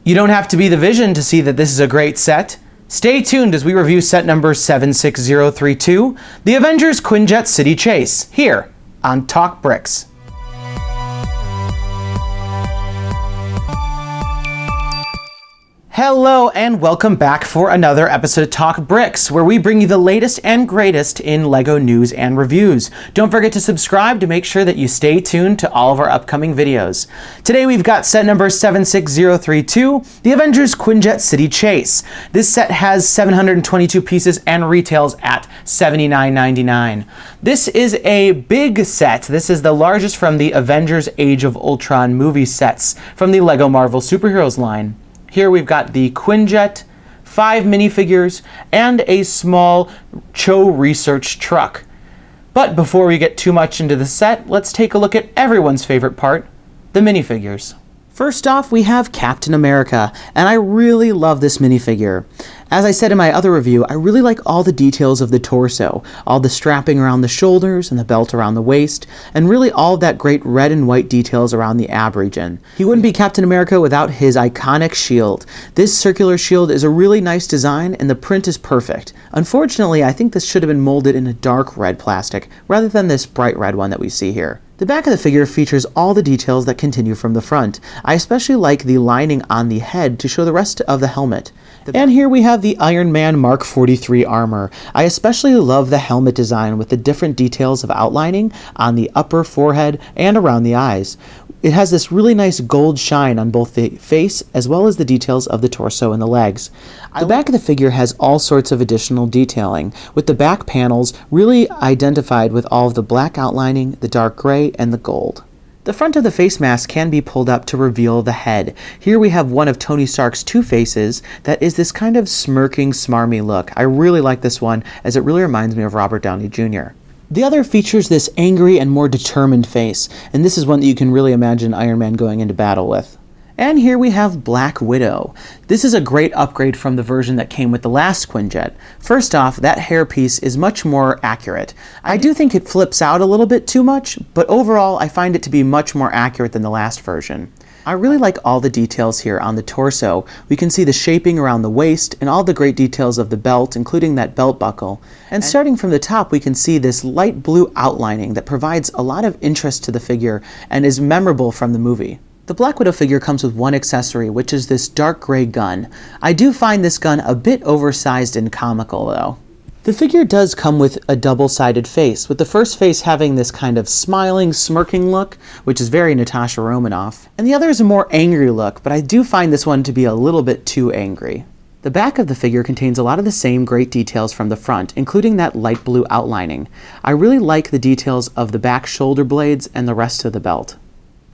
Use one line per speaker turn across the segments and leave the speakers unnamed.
You don't have to be the Vision to see that this is a great set. Stay tuned as we review set number 76032, the Avengers Quinjet City Chase, here on TalkBricks. Hello and welcome back for another episode of TalkBricks, where we bring you the latest and greatest in LEGO news and reviews. Don't forget to subscribe to make sure that you stay tuned to all of our upcoming videos. Today we've got set number 76032, the Avengers Quinjet City Chase. This set has 722 pieces and retails at $79.99. This is a big set. This is the largest from the Avengers Age of Ultron movie sets from the LEGO Marvel Superheroes line. Here we've got the Quinjet, 5 minifigures, and a small Choi research truck. But before we get too much into the set, let's take a look at everyone's favorite part, the minifigures. First off, we have Captain America, and I really love this minifigure. As I said in my other review, I really like all the details of the torso, all the strapping around the shoulders and the belt around the waist, and really all of that great red and white details around the ab region. He wouldn't be Captain America without his iconic shield. This circular shield is a really nice design, and the print is perfect. Unfortunately, I think this should have been molded in a dark red plastic, rather than this bright red one that we see here. The back of the figure features all the details that continue from the front. I especially like the lining on the head to show the rest of the helmet. And here we have the Iron Man Mark 43 armor. I especially love the helmet design with the different details of outlining on the upper forehead and around the eyes. It has this really nice gold shine on both the face as well as the details of the torso and the legs. The back of the figure has all sorts of additional detailing, with the back panels really identified with all of the black outlining, the dark gray, and the gold. The front of the face mask can be pulled up to reveal the head. Here we have one of Tony Stark's two faces that is this kind of smirking, smarmy look. I really like this one, as it really reminds me of Robert Downey Jr. The other features this angry and more determined face, and this is one that you can really imagine Iron Man going into battle with. And here we have Black Widow. This is a great upgrade from the version that came with the last Quinjet. First off, that hairpiece is much more accurate. I do think it flips out a little bit too much, but overall I find it to be much more accurate than the last version. I really like all the details here on the torso. We can see the shaping around the waist and all the great details of the belt, including that belt buckle. And starting from the top, we can see this light blue outlining that provides a lot of interest to the figure and is memorable from the movie. The Black Widow figure comes with one accessory, which is this dark gray gun. I do find this gun a bit oversized and comical though. The figure does come with a double-sided face, with the first face having this kind of smiling, smirking look, which is very Natasha Romanoff, and the other is a more angry look, but I do find this one to be a little bit too angry. The back of the figure contains a lot of the same great details from the front, including that light blue outlining. I really like the details of the back shoulder blades and the rest of the belt.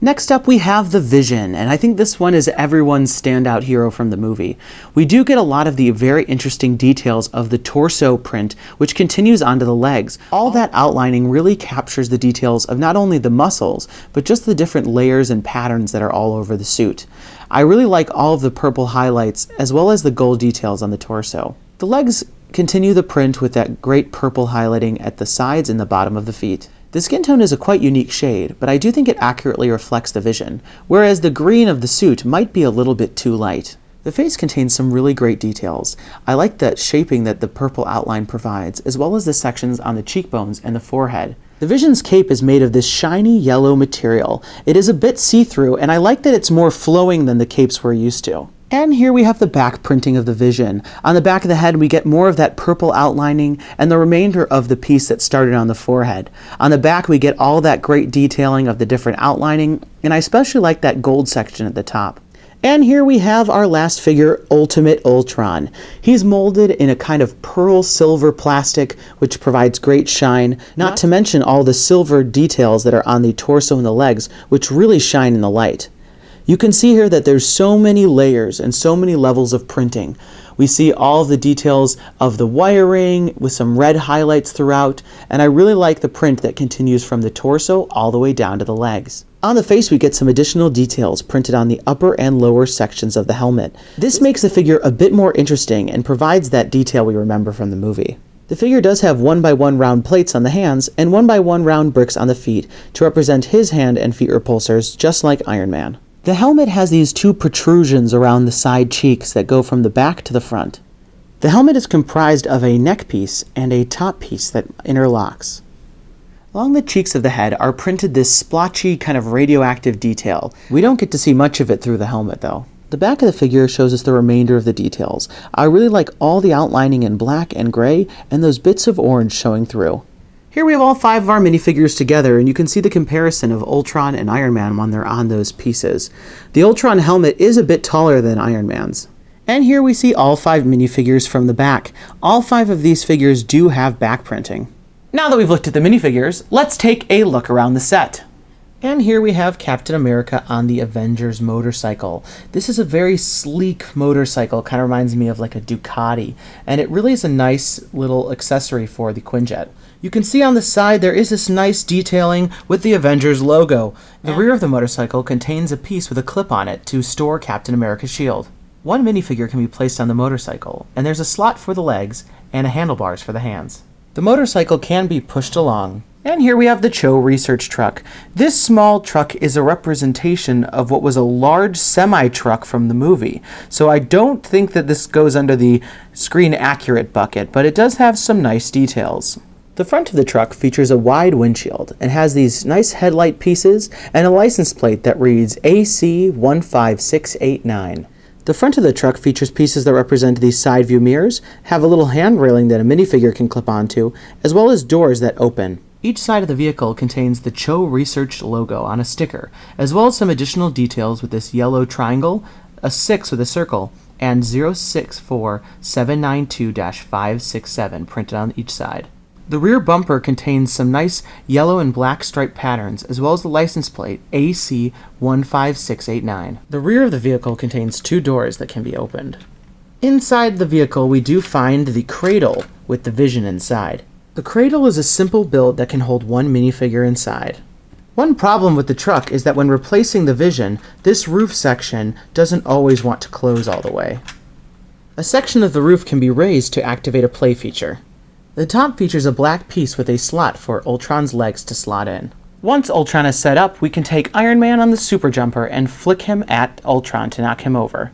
Next up we have the Vision, and I think this one is everyone's standout hero from the movie. We do get a lot of the very interesting details of the torso print, which continues onto the legs. All that outlining really captures the details of not only the muscles, but just the different layers and patterns that are all over the suit. I really like all of the purple highlights, as well as the gold details on the torso. The legs continue the print with that great purple highlighting at the sides and the bottom of the feet. The skin tone is a quite unique shade, but I do think it accurately reflects the Vision, whereas the green of the suit might be a little bit too light. The face contains some really great details. I like the shaping that the purple outline provides, as well as the sections on the cheekbones and the forehead. The Vision's cape is made of this shiny yellow material. It is a bit see-through, and I like that it's more flowing than the capes we're used to. And here we have the back printing of the Vision. On the back of the head we get more of that purple outlining and the remainder of the piece that started on the forehead. On the back we get all that great detailing of the different outlining, and I especially like that gold section at the top. And here we have our last figure, Ultimate Ultron. He's molded in a kind of pearl silver plastic, which provides great shine, not to mention all the silver details that are on the torso and the legs, which really shine in the light. You can see here that there's so many layers and so many levels of printing. We see all of the details of the wiring with some red highlights throughout, and I really like the print that continues from the torso all the way down to the legs. On the face we get some additional details printed on the upper and lower sections of the helmet. This makes the figure a bit more interesting and provides that detail we remember from the movie. The figure does have 1x1 round plates on the hands and 1x1 round bricks on the feet to represent his hand and feet repulsors, just like Iron Man. The helmet has these two protrusions around the side cheeks that go from the back to the front. The helmet is comprised of a neck piece and a top piece that interlocks. Along the cheeks of the head are printed this splotchy kind of radioactive detail. We don't get to see much of it through the helmet though. The back of the figure shows us the remainder of the details. I really like all the outlining in black and gray and those bits of orange showing through. Here we have all 5 of our minifigures together, and you can see the comparison of Ultron and Iron Man when they're on those pieces. The Ultron helmet is a bit taller than Iron Man's. And here we see all 5 minifigures from the back. All 5 of these figures do have back printing. Now that we've looked at the minifigures, let's take a look around the set. And here we have Captain America on the Avengers motorcycle. This is a very sleek motorcycle, kind of reminds me of like a Ducati, and it really is a nice little accessory for the Quinjet. You can see on the side there is this nice detailing with the Avengers logo. The rear of the motorcycle contains a piece with a clip on it to store Captain America's shield. One minifigure can be placed on the motorcycle, and there's a slot for the legs and handlebars for the hands. The motorcycle can be pushed along. And here we have the Choi research truck. This small truck is a representation of what was a large semi-truck from the movie. So I don't think that this goes under the screen accurate bucket, but it does have some nice details. The front of the truck features a wide windshield and has these nice headlight pieces and a license plate that reads AC15689. The front of the truck features pieces that represent these side view mirrors, have a little hand railing that a minifigure can clip onto, as well as doors that open. Each side of the vehicle contains the Choi Research logo on a sticker, as well as some additional details with this yellow triangle, a 6 with a circle, and 064792-567 printed on each side. The rear bumper contains some nice yellow and black striped patterns, as well as the license plate AC15689. The rear of the vehicle contains 2 doors that can be opened. Inside the vehicle, we do find the cradle with the Vision inside. The cradle is a simple build that can hold one minifigure inside. One problem with the truck is that when replacing the Vision, this roof section doesn't always want to close all the way. A section of the roof can be raised to activate a play feature. The top features a black piece with a slot for Ultron's legs to slot in. Once Ultron is set up, we can take Iron Man on the super jumper and flick him at Ultron to knock him over.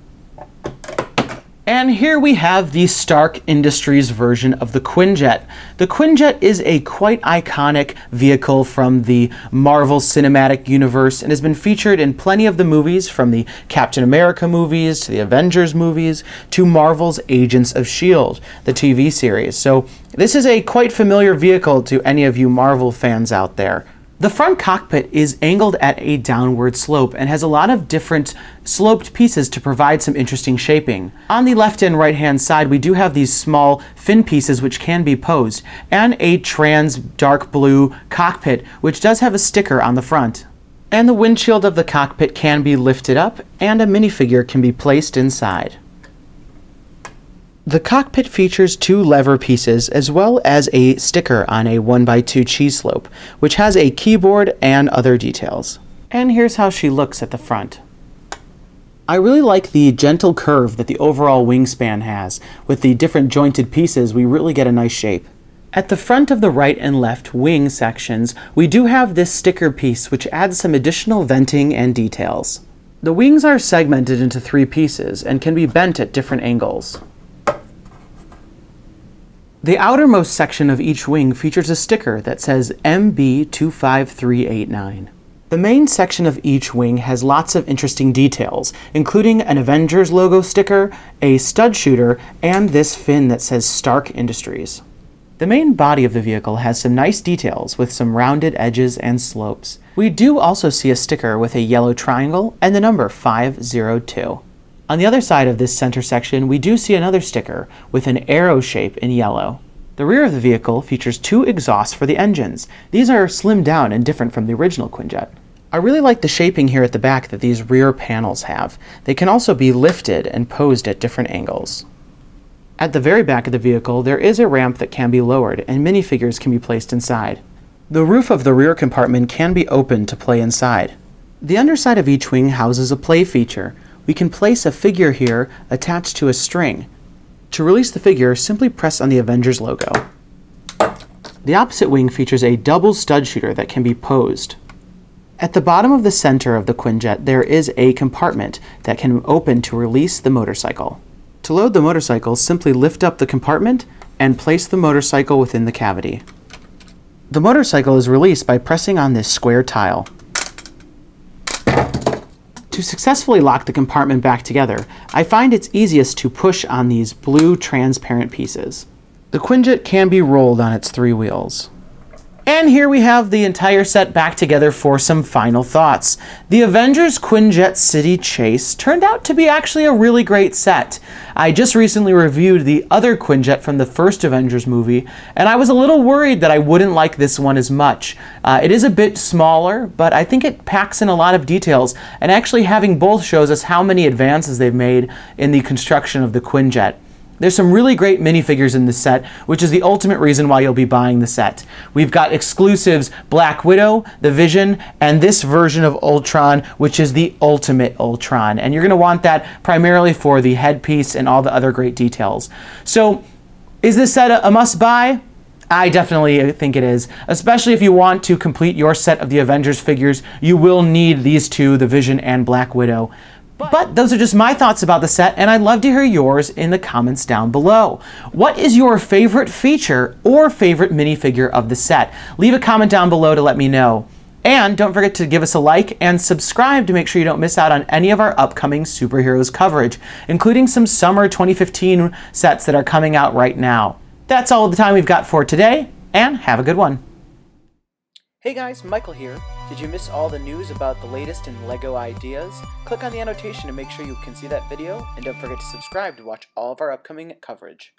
And here we have the Stark Industries version of the Quinjet. The Quinjet is a quite iconic vehicle from the Marvel Cinematic Universe and has been featured in plenty of the movies, from the Captain America movies to the Avengers movies to Marvel's Agents of S.H.I.E.L.D., the TV series. So this is a quite familiar vehicle to any of you Marvel fans out there. The front cockpit is angled at a downward slope and has a lot of different sloped pieces to provide some interesting shaping. On the left and right hand side, we do have these small fin pieces which can be posed, and a trans dark blue cockpit which does have a sticker on the front. And the windshield of the cockpit can be lifted up and a minifigure can be placed inside. The cockpit features 2 lever pieces as well as a sticker on a 1x2 cheese slope, which has a keyboard and other details. And here's how she looks at the front. I really like the gentle curve that the overall wingspan has. With the different jointed pieces, we really get a nice shape. At the front of the right and left wing sections, we do have this sticker piece which adds some additional venting and details. The wings are segmented into 3 pieces and can be bent at different angles. The outermost section of each wing features a sticker that says MB25389. The main section of each wing has lots of interesting details, including an Avengers logo sticker, a stud shooter, and this fin that says Stark Industries. The main body of the vehicle has some nice details with some rounded edges and slopes. We do also see a sticker with a yellow triangle and the number 502. On the other side of this center section, we do see another sticker with an arrow shape in yellow. The rear of the vehicle features 2 exhausts for the engines. These are slimmed down and different from the original Quinjet. I really like the shaping here at the back that these rear panels have. They can also be lifted and posed at different angles. At the very back of the vehicle, there is a ramp that can be lowered and minifigures can be placed inside. The roof of the rear compartment can be opened to play inside. The underside of each wing houses a play feature. We can place a figure here attached to a string. To release the figure, simply press on the Avengers logo. The opposite wing features a double stud shooter that can be posed. At the bottom of the center of the Quinjet, there is a compartment that can open to release the motorcycle. To load the motorcycle, simply lift up the compartment and place the motorcycle within the cavity. The motorcycle is released by pressing on this square tile. To successfully lock the compartment back together, I find it's easiest to push on these blue transparent pieces. The Quinjet can be rolled on its 3 wheels. And here we have the entire set back together for some final thoughts. The Avengers Quinjet City Chase turned out to be actually a really great set. I just recently reviewed the other Quinjet from the first Avengers movie, and I was a little worried that I wouldn't like this one as much. It is a bit smaller, but I think it packs in a lot of details, and actually having both shows us how many advances they've made in the construction of the Quinjet. There's some really great minifigures in this set, which is the ultimate reason why you'll be buying the set. We've got exclusives Black Widow, the Vision, and this version of Ultron, which is the ultimate Ultron. And you're going to want that primarily for the headpiece and all the other great details. So, is this set a must-buy? I definitely think it is, especially if you want to complete your set of the Avengers figures. You will need these two, the Vision and Black Widow. But those are just my thoughts about the set, and I'd love to hear yours in the comments down below. What is your favorite feature or favorite minifigure of the set? Leave a comment down below to let me know. And don't forget to give us a like and subscribe to make sure you don't miss out on any of our upcoming superheroes coverage, including some summer 2015 sets that are coming out right now. That's all the time we've got for today, and have a good one. Hey guys, Michael here. Did you miss all the news about the latest in LEGO ideas? Click on the annotation to make sure you can see that video, and don't forget to subscribe to watch all of our upcoming coverage.